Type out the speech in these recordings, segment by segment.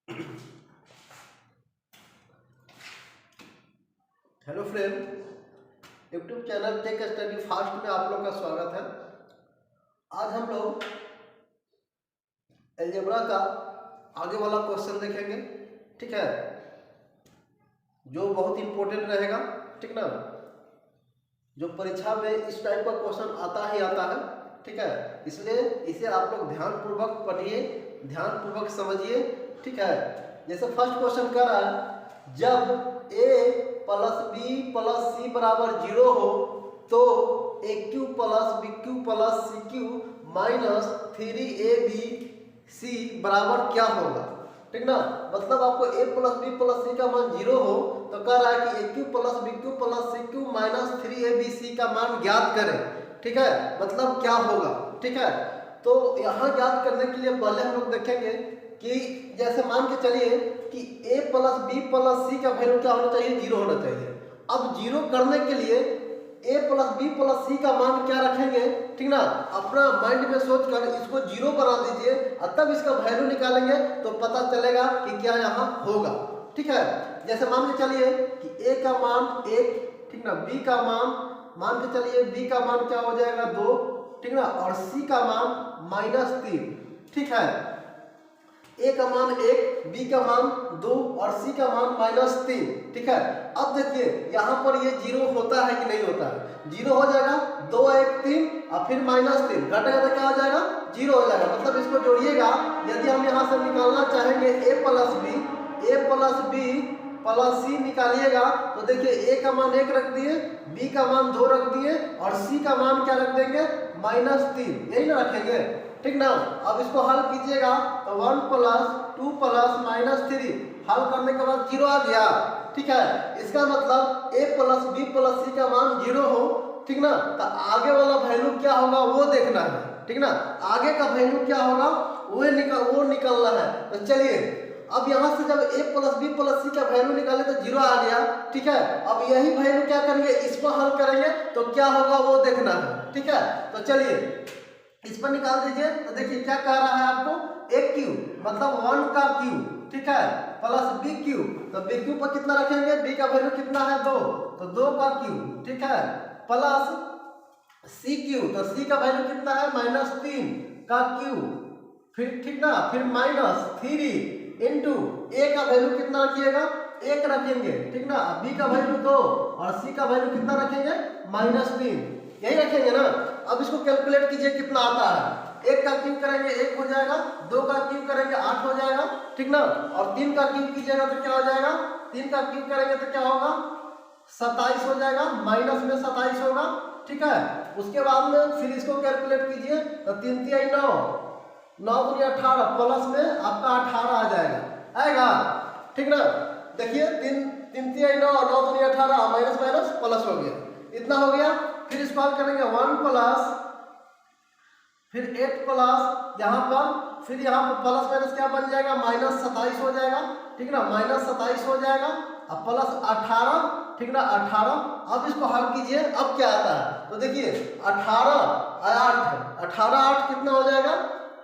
Hello friend, YouTube channel tech study fast में आप लोग का स्वागत है। आज हम लोग अलजेब्रा का आगे वाला क्वेश्चन देखेंगे, ठीक है, जो बहुत इंपॉर्टेंट रहेगा, ठीक ना। जो परीक्षा में इस टाइप का क्वेश्चन आता ही आता है, ठीक है, इसलिए इसे आप लोग ध्यानपूर्वक पढ़िए, ध्यानपूर्वक समझिए, ठीक है। जैसे फर्स्ट क्वेश्चन कर रहा है, जब a plus B plus C बराबर 0 हो तो A cube plus B cube plus C cube minus 3ab C बराबर क्या होगा, ठीक ना। मतलब आपको a plus B plus C का मान 0 हो तो कह रहा है कि A cube plus B cube plus C cube minus 3ab का मान ज्ञात करें, ठीक है, मतलब क्या होगा, ठीक है। तो यहाँ ज्ञात करने के लिए पहले हम लोग देखेंगे कि जैसे मान के चलिए कि a plus B plus C का वैल्यू क्या होना चाहिए, 0 होना चाहिए। अब 0 करने के लिए a plus B plus C का मान क्या रखेंगे, ठीक ना। अपना माइंड में सोचकर इसको 0 बना दीजिए और तब इसका वैल्यू निकालेंगे तो पता चलेगा कि क्या यहाँ होगा, ठीक है। जैसे मान के चलिए कि a का मान 1, ठीक ना, b का मान के चलिए b का मान क्या हो जाएगा 2, ठीक ना, और c का मान -3, ठीक है। a का मान 1, b का मान 2 और c का मान -3, ठीक है। अब देखिए यहाँ पर ये 0 होता है कि नहीं होता है, 0 हो जाएगा, 2 1 3 और फिर -3 घटेगा तो क्या हो जाएगा, 0 हो जाएगा। मतलब इसको जोड़िएगा, यदि हम यहाँ से निकालना चाहेंगे a प्लस बी प्लस सी निकालिएगा तो देखिए a का मान 1 रख दिए, b का मान 2 रख दिए और c का मान क्या रख देंगे, -3, यही ना रखेंगे, ठीक ना। अब इसको हल कीजिएगा तो 1 प्लस 2 प्लस -3 हल करने के बाद 0 आ गया, ठीक है। इसका मतलब a plus B plus C का मान 0 हो, ठीक ना, तो आगे वाला वैल्यू क्या होगा वो देखना है, ठीक ना। आगे का वैल्यू क्या होगा वो निकालना है। तो चलिए अब यहाँ से जब a plus B plus C का वैल्यू निकाले तो 0 आ गया, ठीक है। अब यही वैल्यू क्या करेंगे, इसको हल करेंगे तो क्या होगा वो देखना है, ठीक है। तो चलिए इस पर निकाल दीजिए तो देखिए क्या कह रहा है आपको, a क्यूब मतलब 1 का क्यूब, ठीक है, प्लस बी क्यूब, तो बी क्यूब पर कितना रखेंगे, b का वैल्यू कितना है 2, तो 2 का क्यूब, ठीक है, प्लस सी क्यूब, तो c का वैल्यू कितना है -3 का क्यूब, फिर ठीक ना, फिर -3 इंटू a का वैल्यू कितना रखिएगा, 1 रखेंगे, ठीक ना, b का वैल्यू 2 और c का वैल्यू कितना रखेंगे, -3, यही रखेंगे ना। अब इसको कैलकुलेट कीजिए कितना आता है, 1 का क्यूब करेंगे 1 हो जाएगा, 2 का क्यूब करेंगे 8 हो जाएगा, ठीक ना, और 3 का क्यूब कीजिएगा तो क्या हो जाएगा, 3 का क्यूब करेंगे तो क्या होगा, 27 हो जाएगा, माइनस में 27 होगा, ठीक है। उसके बाद में फिर इसको कैलकुलेट कीजिए तो 3 3 9 9 दूनी 18 प्लस में आपका 18 आ जाएगा, आएगा, ठीक ना। देखिए 3 3 3 9 9 दूनी 18 माइनस माइनस प्लस हो गया, इतना हो गया। फिर इसको हल करेंगे 1 प्लस फिर 8 प्लस यहाँ पर फिर यहाँ पर प्लस माइनस क्या बन जाएगा, -27 हो जाएगा, ठीक ना, -27 हो जाएगा अब प्लस 18, ठीक ना, 18। अब इसको हल कीजिए, अब क्या आता है तो देखिए 18 8 कितना हो जाएगा,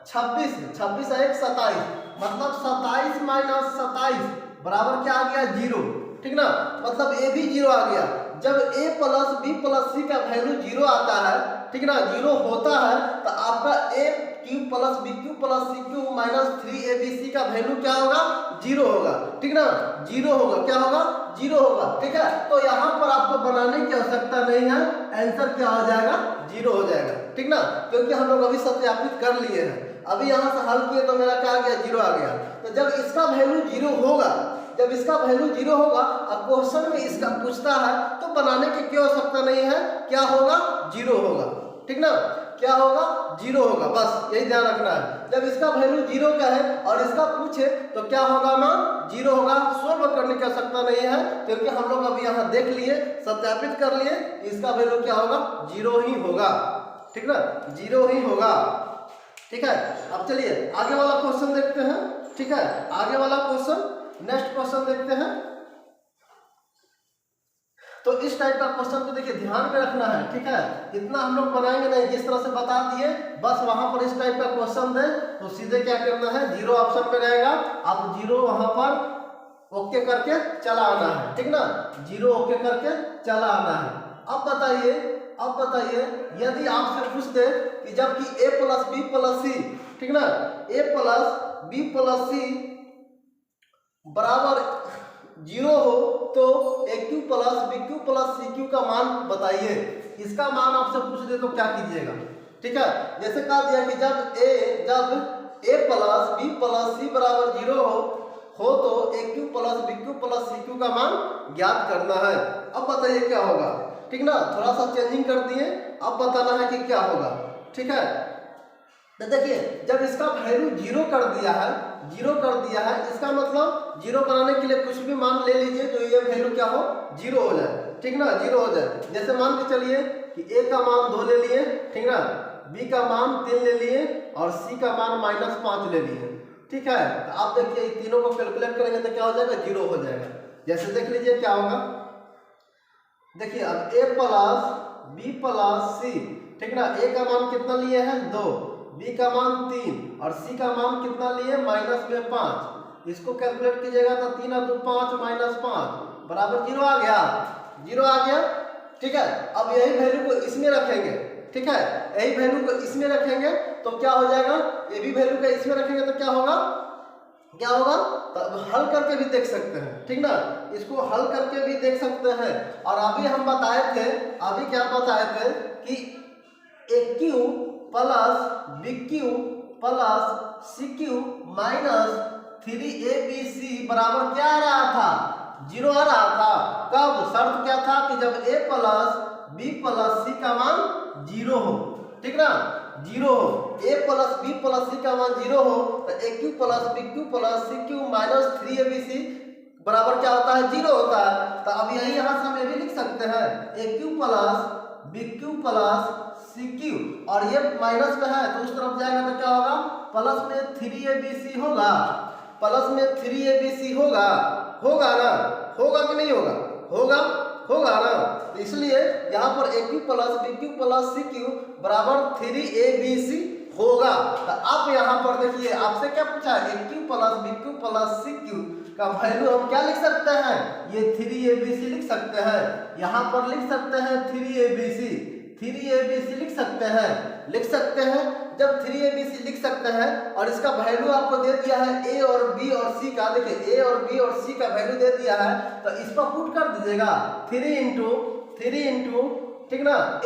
26 26 1 27, मतलब 27 माइनस 27 बराबर क्या आ गया, 0, ठीक ना। मतलब a भी 0 आ गया। जब a plus B plus C का वैल्यू 0 आता है, ठीक ना, 0 होता है तो आपका a cube plus B cube plus C cube minus 3abc का वैल्यू क्या होगा, 0 होगा, ठीक ना, 0 होगा, क्या होगा, 0 होगा, ठीक है। तो यहाँ पर आपको बनाने की आवश्यकता नहीं है, आंसर क्या हो जाएगा, 0 हो जाएगा, ठीक ना, क्योंकि हम लोग अभी सत्यापित कर लिए हैं। अभी यहाँ से हल किए तो मेरा क्या आ गया, 0 आ गया। तो जब इसका वैल्यू 0 होगा, जब इसका वैल्यू 0 होगा, अब क्वेश्चन में इसका पूछता है तो बनाने की कोई आवश्यकता नहीं है, क्या होगा, 0 होगा, ठीक ना, क्या होगा, 0 होगा, बस यही ध्यान रखना है। जब इसका वैल्यू 0 का है और इसका पूछे तो क्या होगा, मान 0 होगा। सोल्व करने की आवश्यकता नहीं है क्योंकि हम लोग अभी यहाँ देख लिए, सत्यापित कर लिए, इसका वैल्यू क्या होगा, 0 ही होगा, ठीक ना, 0 ही होगा, ठीक है। अब चलिए आगे वाला क्वेश्चन देखते हैं, ठीक है, आगे वाला क्वेश्चन नेक्स्ट क्वेश्चन देखते हैं। तो इस टाइप का क्वेश्चन को देखिए ध्यान में रखना है, ठीक है। इतना हम लोग बनाएंगे नहीं, जिस तरह से बता दिए बस वहां पर इस टाइप का क्वेश्चन दे तो सीधे क्या करना है, जीरो ऑप्शन में रहेगा, आप जीरो वहां पर ओके करके चला आना है, ठीक ना, जीरो ओके करके चला आना है। अब बताइए यदि आपसे पूछ दे कि जबकि a plus B plus C, ठीक ना, a plus B plus C बराबर जीरो हो तो A cube plus B cube plus C cube का मान बताइए। इसका मान आपसे पूछ दे तो क्या कीजिएगा, ठीक है। जैसे कहा दिया कि जब A plus B plus C बराबर जीरो हो तो A cube plus B cube plus C cube का मान ज्ञात करना है। अब बताइए क्या होगा, ठीक ना, थोड़ा सा चेंजिंग कर दिए, अब बताना है कि क्या होगा, ठीक है। तो देखिए जब इसका वैल्यू जीरो कर दिया है, इसका मतलब जीरो बनाने के लिए कुछ भी मान ले लीजिए तो ये वैल्यू क्या हो, जीरो हो जाए, ठीक ना, जीरो हो जाए। जैसे मान के चलिए कि ए का मान 2 ले लिए, ठीक ना, बी का मान 3 ले लिए और सी का मान -5 ले लिए, ठीक है। तो आप देखिए तीनों को कैलकुलेट करेंगे तो क्या हो जाएगा, जीरो हो जाएगा। जैसे देख लीजिए क्या होगा, देखिए अब ए प्लस बी प्लस सी, ठीक ना, ए का मान कितना लिए हैं 2, बी का मान 3 और सी का मान कितना लिए -5। इसको कैलकुलेट कीजिएगा तो 3 और 2 5 -5 बराबर जीरो आ गया, ठीक है। अब यही वैल्यू को इसमें रखेंगे, ठीक है, यही वैल्यू को इसमें रखेंगे तो क्या हो जाएगा, ये भी वैल्यू को इसमें रखेंगे तो क्या होगा, तो हल करके भी देख सकते हैं, ठीक ना, इसको हल करके भी देख सकते हैं। और अभी हम क्या बताए थे कि A cube plus B cube plus C cube minus 3abc बराबर क्या आ रहा था, जीरो आ रहा था। कब, शर्त क्या था कि जब a plus B plus C का मान जीरो हो, ठीक ना, जीरो हो, a plus B plus C का मान जीरो हो तो A cube plus B cube plus C cube minus 3abc बराबर क्या होता है, जीरो होता है। तो अब यही यहाँ से हम ये भी लिख सकते हैं A cube plus B cube plus C cube और ये माइनस में है तो उस तरफ जाएगा तो क्या होगा, प्लस में 3abc होगा, प्लस में 3abc होगा ना, होगा कि नहीं होगा ना। तो इसलिए यहाँ पर A cube plus B cube plus C cube बराबर 3abc होगा। तो आप यहाँ पर देखिए आपसे क्या पूछा, A cube plus B cube plus C cube का वैल्यू हम क्या लिख सकते हैं, ये 3abc लिख सकते हैं, यहाँ पर लिख सकते हैं 3abc लिख सकते हैं। जब 3abc लिख सकते हैं और इसका वैल्यू आपको दे दिया है a और b और c का, देखिए a और b और c का वैल्यू दे दिया है तो इस पर पुट कर दीजिएगा 3 इंटू, ठीक ना, a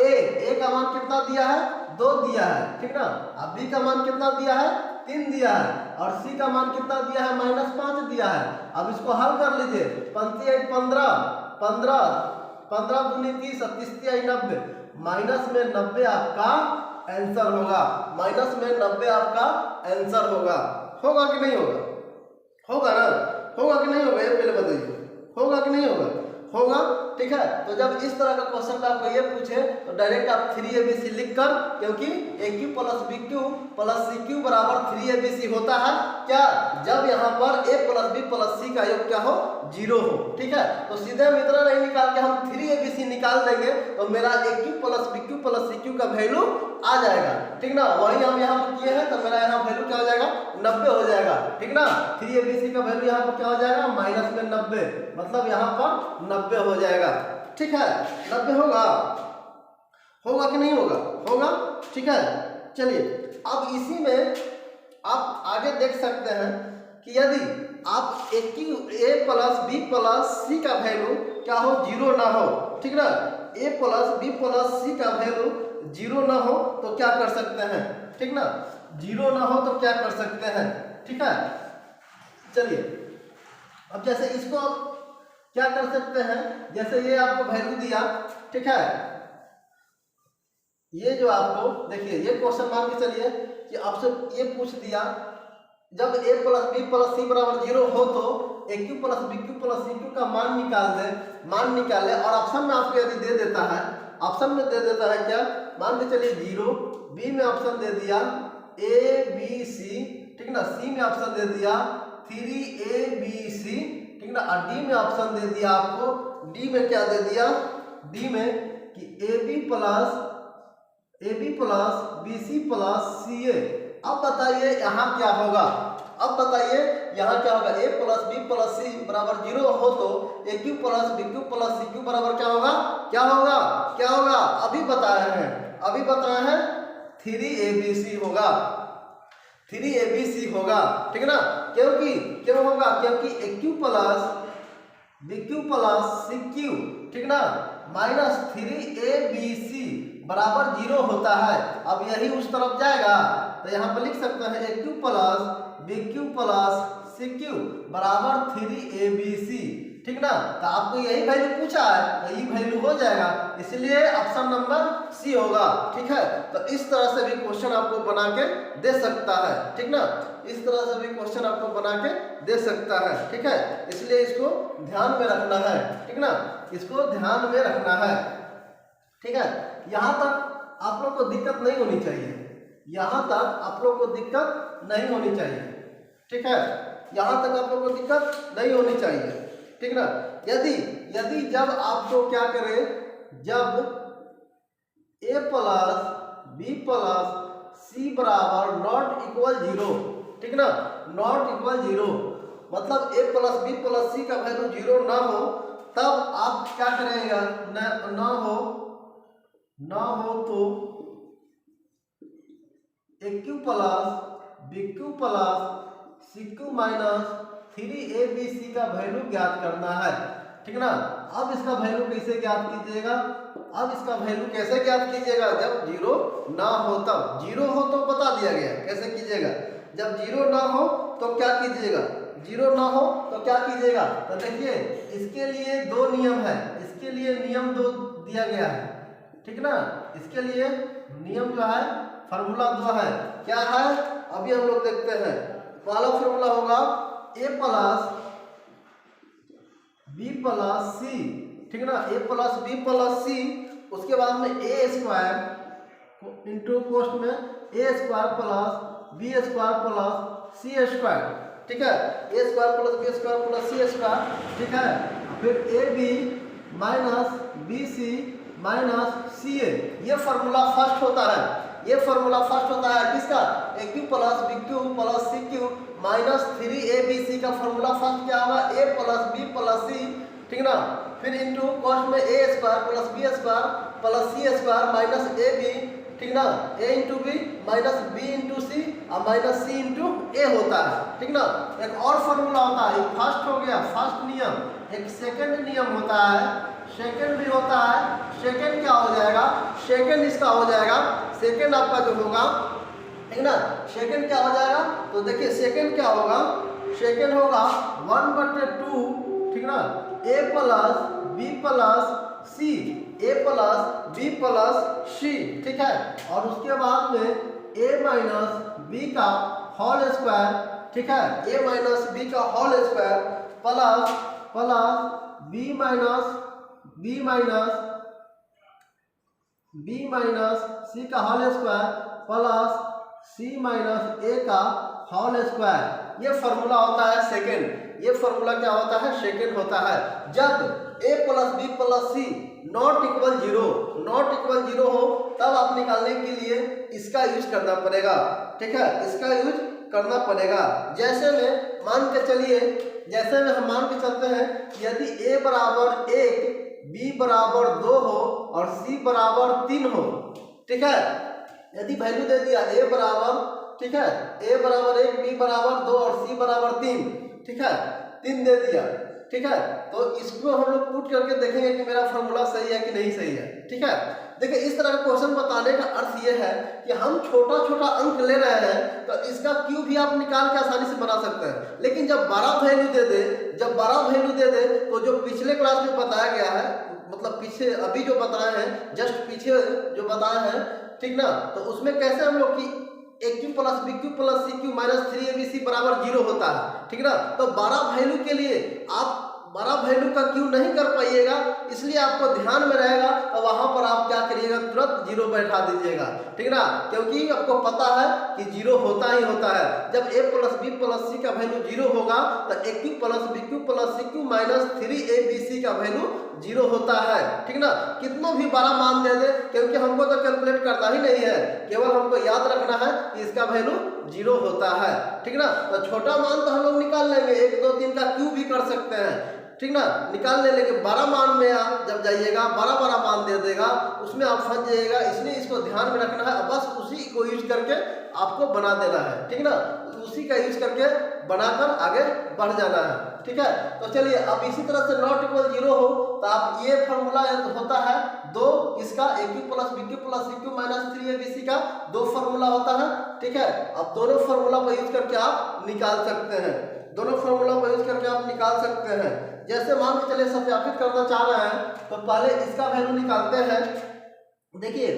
का मान कितना दिया है, 2 दिया है, ठीक ना, अब b का मान कितना दिया है, 3 दिया है और c का मान कितना दिया है, -5 दिया है। अब इसको हल कर लीजिए, 15 दूनी 30 और 30 90, माइनस में 90 आपका आंसर होगा, होगा कि नहीं होगा ना, होगा कि नहीं होगा, ये पहले बताइए, होगा कि नहीं होगा, ठीक है। तो जब इस तरह का क्वेश्चन में आपको ये पूछे तो डायरेक्ट आप 3abc लिखकर, क्योंकि A cube plus B cube plus C cube बराबर 3abc होता है क्या, जब यहाँ पर a plus B plus C का योग क्या हो, जीरो हो, ठीक है। तो सीधे हम इतना नहीं निकाल के हम 3abc निकाल देंगे तो मेरा A cube plus B cube plus C cube का वैल्यू आ जाएगा, ठीक ना। वही हम यहाँ पर किए हैं तो मेरा यहाँ वैल्यू क्या हो जाएगा, 90 हो जाएगा, ठीक ना। 3abc का वैल्यू यहाँ पर क्या हो जाएगा, माइनस में 90, मतलब यहाँ पर 90 हो जाएगा, ठीक है। 90 होगा कि नहीं होगा, ठीक है। चलिए अब इसी में आप आगे देख सकते हैं कि यदि आप ए प्लस बी प्लस सी का वैल्यू क्या हो, जीरो ना हो, ठीक ना, A plus B plus C का वैल्यू जीरो ना हो तो क्या कर सकते हैं, ठीक ना, जीरो ना हो तो क्या कर सकते हैं, ठीक है। चलिए अब जैसे इसको क्या कर सकते हैं, जैसे ये आपको वैल्यू दिया, ठीक है, ये जो आपको देखिए ये क्वेश्चन मान के चलिए कि आपसे ये पूछ दिया जब a plus B plus C बराबर जीरो हो तो A cube plus B cube plus C cube का मान निकाले और ऑप्शन में आपको यदि दे देता है, ऑप्शन में दे देता है क्या, मान के चलिए 0, बी में ऑप्शन दे दिया a b c, ठीक ना, सी में ऑप्शन दे दिया 3abc, ठीक ना। और डी में ऑप्शन दे दिया आपको, डी में क्या दे दिया, डी में कि A B plus B C plus C A. अब बताइए यहाँ क्या होगा, अब बताइए यहाँ क्या होगा, A plus B plus C बराबर 0 हो तो A cube plus B cube plus C cube बराबर क्या होगा, क्या होगा, क्या होगा, अभी बताए हैं, अभी बताए हैं 3abc होगा, 3abc होगा, ठीक है ना। क्योंकि क्यों होगा, क्योंकि A cube plus B cube plus C cube, ठीक ना, माइनस 3abc बराबर 0 होता है। अब यही उस तरफ जाएगा तो यहाँ पर लिख सकते हैं A cube plus B cube plus C cube बराबर 3abc, ठीक ना। तो आपको यही वैल्यू पूछा है तो ये वैल्यू हो जाएगा, इसलिए ऑप्शन नंबर सी होगा, ठीक है। तो इस तरह से भी क्वेश्चन आपको बना के दे सकता है, ठीक ना, इस तरह से भी क्वेश्चन आपको बना के दे सकता है, ठीक है। इसलिए इसको ध्यान में रखना है, ठीक ना, इसको ध्यान में रखना है, ठीक है। यहाँ तक आप लोग को दिक्कत नहीं होनी चाहिए, यहाँ तक आप लोग को दिक्कत नहीं होनी चाहिए, ठीक है, यहाँ तक आप लोग को दिक्कत नहीं होनी चाहिए, ठीक ना। यदि जब आपको क्या करें, जब A plus B plus C बराबर नॉट इक्वल 0, ठीक ना, नॉट इक्वल 0 मतलब ए प्लस बी प्लस सी का वैल्यू 0 ना हो, तब आप क्या करेगा, ना हो तो A cube plus B cube plus C cube minus 3abc का वैल्यू ज्ञात करना है, ठीक ना। अब इसका वैल्यू कैसे ज्ञात कीजिएगा, अब इसका वैल्यू कैसे ज्ञात कीजिएगा, जब 0 ना हो तब, 0 हो तो बता दिया गया कैसे कीजिएगा, जब 0 ना हो तो क्या कीजिएगा, 0 ना हो तो क्या कीजिएगा। तो देखिए इसके लिए 2 नियम है, इसके लिए नियम 2 दिया गया है, ठीक ना, इसके लिए नियम जो है फार्मूला 2 है, क्या है अभी हम लोग देखते हैं। पहला फार्मूला होगा A plus B plus C, ठीक ना, A plus B plus C, उसके बाद में ए स्क्वायर इंटू कोष्ट में A square plus B square plus C square, ठीक है, A square plus B square plus C square, ठीक है। फिर A B minus B C minus C A, ये फार्मूला फर्स्ट होता है, ये फार्मूला फर्स्ट होता है किसका, A cube plus B cube plus C cube minus 3abc का फार्मूला फर्स्ट क्या होगा, A plus B plus C, ठीक ना। फिर इंटू कॉस्ट में A square plus B square plus C square minus A B, ठीक ना, A into B minus B into C और माइनस सी इंटू ए होता है, ठीक ना। एक और फार्मूला होता है, एक फर्स्ट हो गया फर्स्ट नियम, एक सेकंड नियम होता है, सेकंड भी होता है, सेकंड क्या हो जाएगा, सेकंड इसका हो जाएगा, सेकंड आपका जो होगा, ठीक ना, सेकंड क्या हो जाएगा, तो देखिए सेकंड क्या होगा, सेकंड होगा 1/2, ठीक ना, A plus B plus C, A plus B plus C, ठीक है। और उसके बाद में ए माइनस बी का होल स्क्वायर, ठीक है, ए माइनस बी का whole square plus B minus C का whole square plus C minus A का होल स्क्वायर, ये फार्मूला होता है सेकंड। ये फार्मूला क्या होता है, सेकंड होता है। जब A plus B plus C not equal 0 हो तब आप निकालने के लिए इसका यूज करना पड़ेगा, ठीक है, इसका यूज करना पड़ेगा। जैसे में मान के चलिए, जैसे में हम मान के चलते हैं यदि ए बराबर 1 बी बराबर 2 हो और सी बराबर 3 हो, ठीक है, यदि वैल्यू दे दिया ए बराबर, ठीक है, ए बराबर 1 बी बराबर 2 और सी बराबर 3, ठीक है, 3 दे दिया, ठीक है, तो इसको हम लोग पुट करके देखेंगे कि मेरा फार्मूला सही है कि नहीं सही है, ठीक है। देखिए इस तरह का क्वेश्चन बताने का अर्थ ये है कि हम छोटा छोटा अंक ले रहे हैं तो इसका क्यू भी आप निकाल के आसानी से बना सकते हैं, लेकिन जब बड़ा वैल्यू दे दे तो जो पिछले क्लास में बताया गया है, मतलब पीछे अभी जो बताए हैं, जस्ट पीछे जो बताए हैं, ठीक ना, तो उसमें कैसे हम लोग की A cube plus B cube plus C cube minus 3abc बराबर 0 होता है, ठीक ना। तो बड़ा वैल्यू के लिए आप बड़ा वैल्यू का क्यों नहीं कर पाइएगा, इसलिए आपको ध्यान में रहेगा तो वहां पर आप क्या करिएगा, तुरंत जीरो बैठा दीजिएगा, ठीक ना, क्योंकि आपको पता है कि जीरो होता ही होता है। जब a plus B plus C का वैल्यू जीरो होगा तो A cube plus B cube plus C cube minus 3abc का वैल्यू जीरो होता है, ठीक ना। कितना भी बड़ा मान दे दे, क्योंकि हमको तो कैलकुलेट करना ही नहीं है, केवल हमको याद रखना है कि इसका वैल्यू जीरो होता है, ठीक ना। तो छोटा मान तो हम लोग निकाल लेंगे, 1 2 3 का क्यूब भी कर सकते हैं, ठीक ना, निकाल ले लेंगे। बड़ा मान में आप जब जाइएगा बड़ा बड़ा मान दे देगा, उसमें आप फंस जाइएगा, इसलिए इसको ध्यान में रखना है, बस उसी को यूज करके आपको बना देना है, ठीक ना, उसी का यूज करके बनाकर आगे बढ़ जाना है, ठीक है। तो चलिए अब इसी तरह से नॉट इक्वल जीरो हो तो आप ये फॉर्मूला होता है दो, इसका A cube plus B cube plus C cube minus 3abc का दो फॉर्मूला होता है, ठीक है। अब दोनों फॉर्मूला को यूज करके आप निकाल सकते हैं, दोनों फॉर्मूला को यूज करके आप निकाल सकते हैं। जैसे मान के चलिए सत्यापित करना चाह रहे हैं तो पहले इसका वैल्यू निकालते हैं। देखिए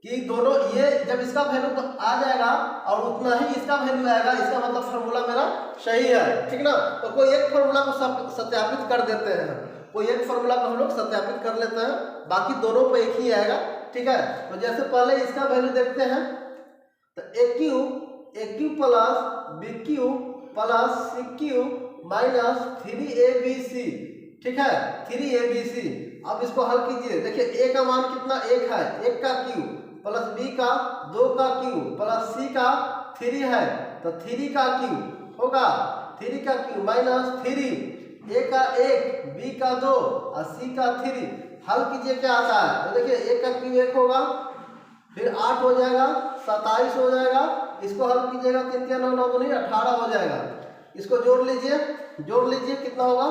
कि दोनों ये जब इसका वैल्यू आ जाएगा और उतना ही इसका वैल्यू आएगा, इसका मतलब फॉर्मूला मेरा सही है, ठीक ना। तो कोई एक फॉर्मूला को सत्यापित कर देते हैं, कोई एक फॉर्मूला को हम लोग सत्यापित कर लेते हैं, बाकी दोनों पे एक ही आएगा, ठीक है। तो जैसे पहले इसका वैल्यू देखते हैं तो A cube plus B cube plus C cube minus 3abc, ठीक है, 3abc। अब इसको हल कीजिए, देखिए a का मान कितना, 1 है, 1 का क्यू प्लस b का 2 का क्यू प्लस c का 3 है, तो 3 का क्यू होगा, 3 का क्यू माइनस 3, a का 1 b का 2 और c का 3। हल कीजिए क्या आता है, तो देखिए 1 का क्यू 1 होगा, फिर 8 हो जाएगा, 27 हो जाएगा, इसको हल कीजिएगा 3 3 9 9 2 18 हो जाएगा। इसको जोड़ लीजिए, जोड़ लीजिए कितना होगा,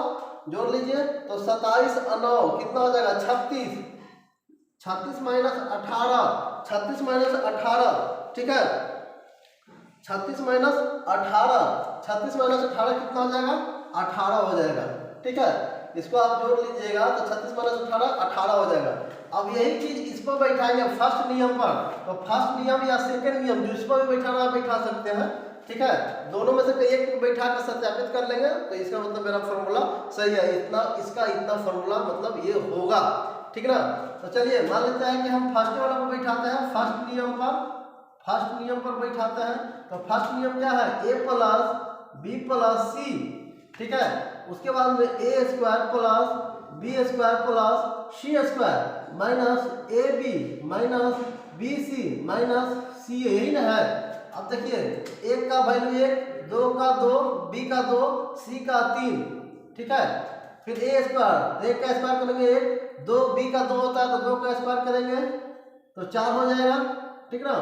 जोड़ लीजिए तो 27 और 9 कितना हो जाएगा, 36, 36 माइनस 18, 36 माइनस 18, ठीक है, 36 माइनस 18, 36 माइनस 18 कितना हो जाएगा, 18 हो जाएगा, ठीक है। इसको आप जोड़ लीजिएगा तो 36 माइनस 18 18 हो जाएगा। अब यही चीज इस पर बैठाएंगे फर्स्ट नियम पर, तो फर्स्ट नियम या सेकंड नियम जिस पर भी बैठाना बैठा सकते हैं, ठीक है। दोनों में से कोई एक को बैठा कर सत्यापित कर लेंगे तो इसका मतलब मेरा फॉर्मूला सही है, इतना इसका इतना फॉर्मूला मतलब ये होगा, ठीक ना। तो चलिए मान लेते हैं कि हम फर्स्ट वाला को बैठाते हैं, फर्स्ट नियम पर बैठाते हैं। तो फर्स्ट नियम क्या है, a plus B plus C, ठीक है। उसके बाद में a square plus B square plus C square minus A B minus B C minus C, यही ना है। अब देखिए 1 का वैल्यू 1, 2 का 2, b का 2, c का 3, ठीक है। फिर a स्क्वायर, 1 का स्क्वायर करेंगे 1, 2 b का 2 होता है तो 2 का स्क्वायर करेंगे तो 4 हो जाएगा, ठीक ना।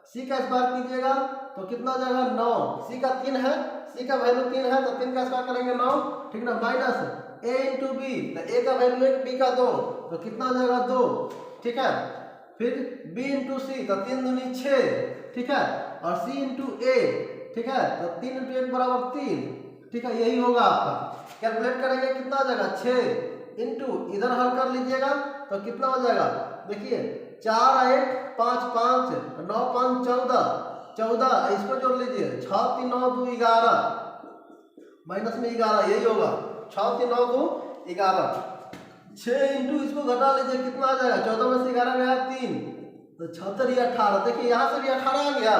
c का स्क्वायर कीजिएगा तो कितना हो जाएगा 9, c का 3 है, c का वैल्यू 3 है तो 3 का स्क्वायर करेंगे 9, ठीक ना, माइनस a इंटू बी, तो a का वैल्यू 1, b का 2 तो कितना हो जाएगा 2, ठीक है। फिर b इंटू सी तो 3 दूनी 6, ठीक है, और c इंटू ए, ठीक है, तो 3 इंटू 1 बराबर 3, ठीक है, यही होगा आपका। कैलकुलेट करेंगे कितना हो जाएगा 6 इंटू इधर हल कर लीजिएगा तो कितना हो जाएगा, देखिए 4 1 5 5 9 5 14, 14 इसको जोड़ लीजिए 6 3 9 2 11 माइनस में 11, यही होगा 6 3 9 2 11। 6 इंटू इसको घटा लीजिए कितना आ जाएगा, 14 में से 11 गया 3 तो 76 या 18, देखिए यहाँ से भी 18 आ गया,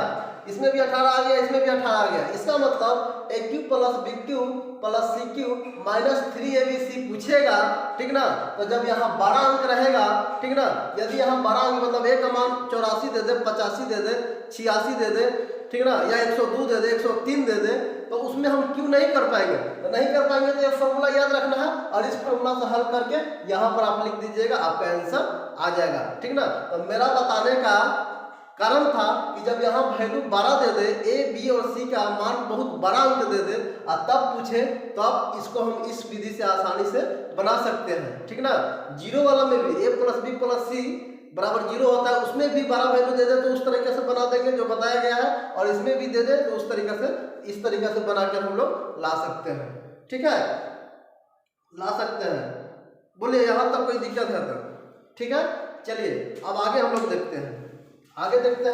इसमें भी 18 आ गया, इसमें भी 18 आ गया। इसका मतलब A cube plus B cube plus C cube minus 3abc पूछेगा, ठीक ना। तो जब यहाँ बड़ा अंक रहेगा, ठीक ना, यदि यहाँ बड़ा अंक मतलब एक का मान 84 दे दे, 85 दे दे, 86 दे दे, ठीक ना, या 102 दे दे, 103 दे दे, तो उसमें हम क्यों नहीं कर पाएंगे, तो नहीं कर पाएंगे तो ये फॉर्मूला याद रखना है और इस फॉर्मूला से हल करके यहाँ पर आप लिख दीजिएगा, आपका आंसर आ जाएगा, ठीक ना। तो मेरा बताने का कारण था कि जब यहाँ value 12 they they, A B और सी का मान बहुत बड़ा अंक दे दे और तब पूछे तो आप इसको हम इस विधि से आसानी से बना सकते हैं, ठीक ना। जीरो वाला में भी ए प्लस बी प्लस सी बराबर 0 होता है, उसमें भी 12 वैल्यू दे दे तो उस तरीके से बना देंगे जो बताया गया है, और इसमें भी दे दे तो उस तरीके से इस तरीके से बनाकर हम लोग ला सकते हैं, ठीक है, ला सकते हैं। बोलिए यहाँ तक कोई दिक्कत है तो, ठीक है। चलिए अब आगे हम लोग देखते हैं, आगे देखते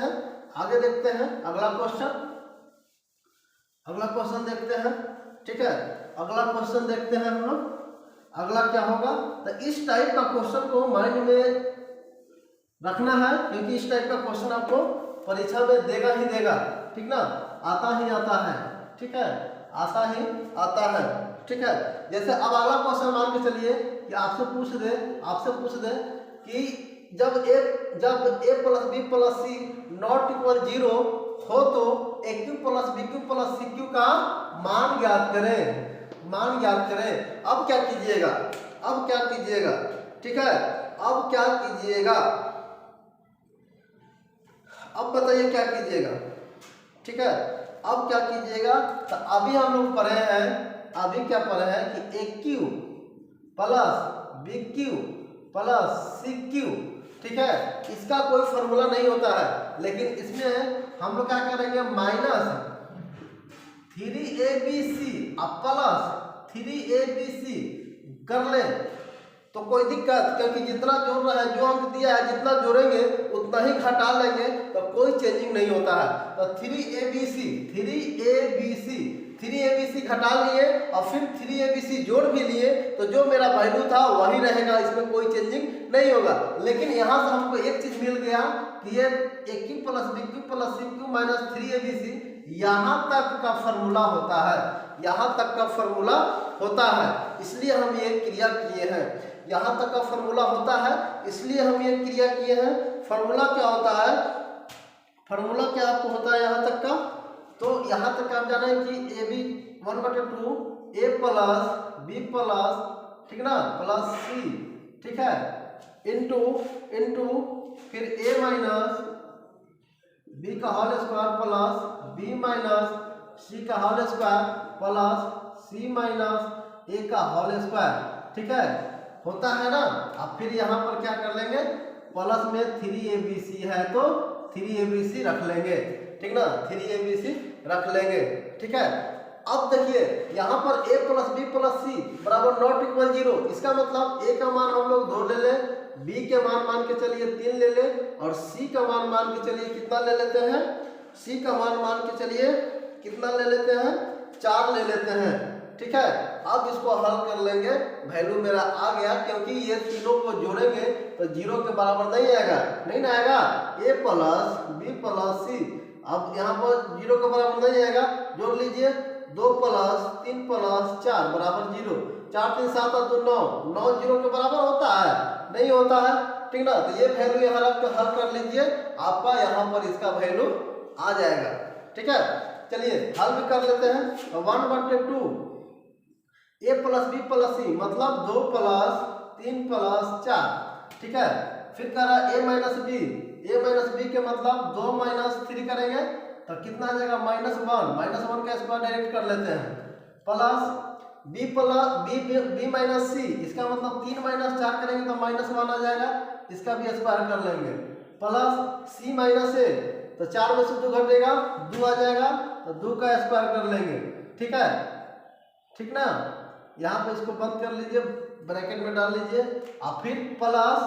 हैं अगला क्वेश्चन देखते हैं, ठीक है। अगला क्वेश्चन देखते हैं हम लोग, अगला क्या होगा, तो इस टाइप का क्वेश्चन को माइंड में रखना है, क्योंकि इस टाइप का क्वेश्चन आपको परीक्षा में देगा ही देगा, ठीक ना, आता ही आता है, ठीक है, आता ही आता है, ठीक है। जैसे अब अगला क्वेश्चन मान के चलिए कि आपसे पूछ दे कि जब a plus B plus C not equal 0 हो तो A cube plus B cube plus C cube का मान ज्ञात करें। अब क्या कीजिएगा, ठीक है, अब क्या कीजिएगा, अब बताइए क्या कीजिएगा, ठीक है। अब क्या कीजिएगा, तो अभी हम लोग पढ़े हैं कि A cube plus B cube plus C cube, ठीक है, इसका कोई फॉर्मूला नहीं होता है, लेकिन इसमें हम लोग क्या करेंगे, माइनस 3abc अब प्लस 3abc कर ले तो कोई दिक्कत, क्योंकि जितना जोड़ रहा है, जो अंक दिया है जितना जोड़ेंगे उतना ही घटा लेंगे, तो कोई चेंजिंग नहीं होता है। तो 3abc घटा लिए और फिर 3abc जोड़ भी लिए, तो जो मेरा वैल्यू था वही रहेगा, इसमें कोई चेंजिंग नहीं होगा। लेकिन यहाँ से हमको एक चीज मिल गया कि ये A cube plus B cube plus C cube minus 3abc यहाँ तक का फॉर्मूला होता है, इसलिए हम ये क्रिया किए हैं। यहाँ तक का फॉर्मूला होता है, इसलिए हम ये क्रिया किए हैं। फॉर्मूला क्या होता है, फॉर्मूला क्या आपको होता है यहाँ तक का, तो यहाँ तक आप जाना है कि A B 1/2 A plus B plus, ठीक ना, प्लस सी, ठीक है, इंटू फिर ए माइनस बी का whole square plus B minus C का whole square plus C minus A का होल स्क्वायर, ठीक है, होता है ना। अब फिर यहाँ पर क्या कर लेंगे, प्लस में 3abc है तो 3abc रख लेंगे, ठीक ना, 3abc रख लेंगे, ठीक है। अब देखिए यहाँ पर a plus B plus C बराबर नॉट इक्वल 0, इसका मतलब a का मान हम लोग 2 ले लें, b के मान के चलिए 3 ले ले, और c का मान के चलिए कितना ले लेते हैं, c का मान के चलिए कितना ले लेते हैं, 4 ले लेते हैं, ठीक है। अब इसको हल कर लेंगे, वैल्यू मेरा आ गया, क्योंकि ये तीनों को जोड़ेंगे तो 0 के बराबर नहीं आएगा, a प्लस बी प्लस सी, अब यहाँ पर 0 के बराबर नहीं आएगा, जोड़ लीजिए 2 प्लस 3 प्लस 4 बराबर 0, 4 3 7 और 2 9 0 के बराबर होता है, नहीं होता है, ठीक ना। तो ये वैल्यू यहाँ रख के हल कर लीजिए, आपका यहाँ पर इसका वैल्यू आ जाएगा, ठीक है। चलिए हल भी कर लेते हैं। 1/2 ए प्लस बी प्लस सी मतलब 2 प्लस 3 प्लस 4, ठीक है। फिर कह रहा ए माइनस बी के मतलब 2 माइनस 3 करेंगे तो कितना आ जाएगा, -1 का स्क्वायर डायरेक्ट कर लेते हैं, प्लस बी माइनस सी, इसका मतलब 3 माइनस 4 करेंगे तो -1 आ जाएगा, इसका भी स्क्वायर कर लेंगे, प्लस सी माइनस ए, तो 4 में से 2 घटेगा 2 आ जाएगा, तो 2 का स्क्वायर कर लेंगे, ठीक है, ठीक ना। यहाँ पे इसको बंद कर लीजिए, ब्रैकेट में डाल लीजिए, और फिर प्लस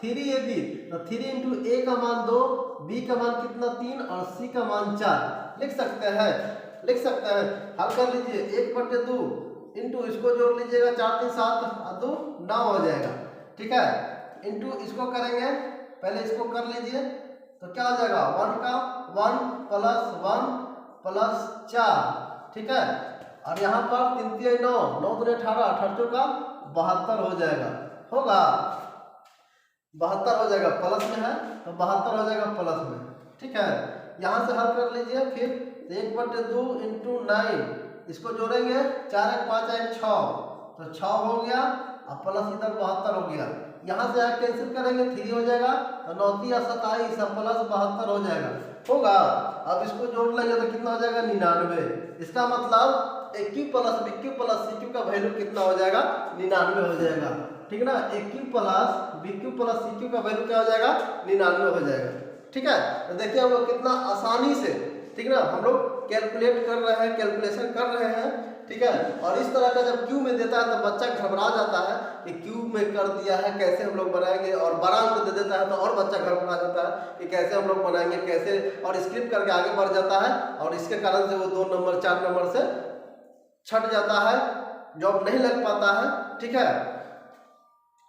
3ab, तो 3 इंटू ए का मान 2, बी का मान कितना 3 और सी का मान 4 लिख सकते हैं। हल कर लीजिए 1/2 इंटू इसको जोड़ लीजिएगा, 4 3 7 और 2 9 हो जाएगा, ठीक है, इंटू इसको करेंगे, पहले इसको कर लीजिए तो क्या हो जाएगा, 1 का 1 प्लस 4, ठीक है, और यहाँ पर 3 3 9 9 2 18 18 का 72 हो जाएगा, होगा 72 हो जाएगा, प्लस में है तो 72 हो जाएगा प्लस में, ठीक है। यहाँ से हल कर लीजिए, फिर 1/2 इंटू 9, इसको जोड़ेंगे 4 1 5 1 6, तो 6 हो गया, और प्लस इधर 72 हो गया, यहाँ से आप कैंसिल करेंगे 3 हो जाएगा, तो 9 3 27 प्लस 72 हो जाएगा, होगा। अब इसको जोड़ लेंगे तो कितना हो जाएगा, 99, इसका मतलब A cube plus B cube plus C cube का वैल्यू कितना हो जाएगा, 99 हो जाएगा, ठीक ना। A cube plus B cube plus C cube का वैल्यू क्या हो जाएगा, 99 हो जाएगा, ठीक है। तो देखिए हम लोग कितना आसानी से, ठीक ना, हम लोग कैलकुलेट कर रहे हैं, कैलकुलेशन कर रहे हैं, ठीक है। और इस तरह का जब क्यू में देता है तो बच्चा घबरा जाता है कि क्यू में कर दिया है कैसे हम लोग बनाएंगे, और बड़ा अंक दे देता है तो और बच्चा घबरा जाता है कि कैसे हम लोग बनाएंगे, कैसे, और स्किप करके आगे बढ़ जाता है, और इसके कारण से वो 2 नंबर 4 नंबर से छट जाता है, जॉब नहीं लग पाता है, ठीक है।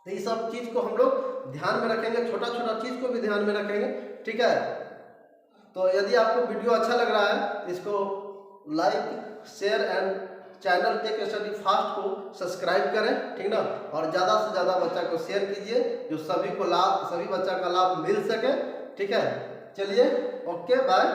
तो ये सब चीज़ को हम लोग ध्यान में रखेंगे, छोटा छोटा चीज़ को भी ध्यान में रखेंगे, ठीक है। तो यदि आपको वीडियो अच्छा लग रहा है इसको like share and channel tech study fast को सब्सक्राइब करें, ठीक ना। और ज़्यादा से ज़्यादा बच्चा को शेयर कीजिए जो सभी को लाभ, सभी बच्चा का लाभ मिल सके, ठीक है। चलिए, ओके, बाय।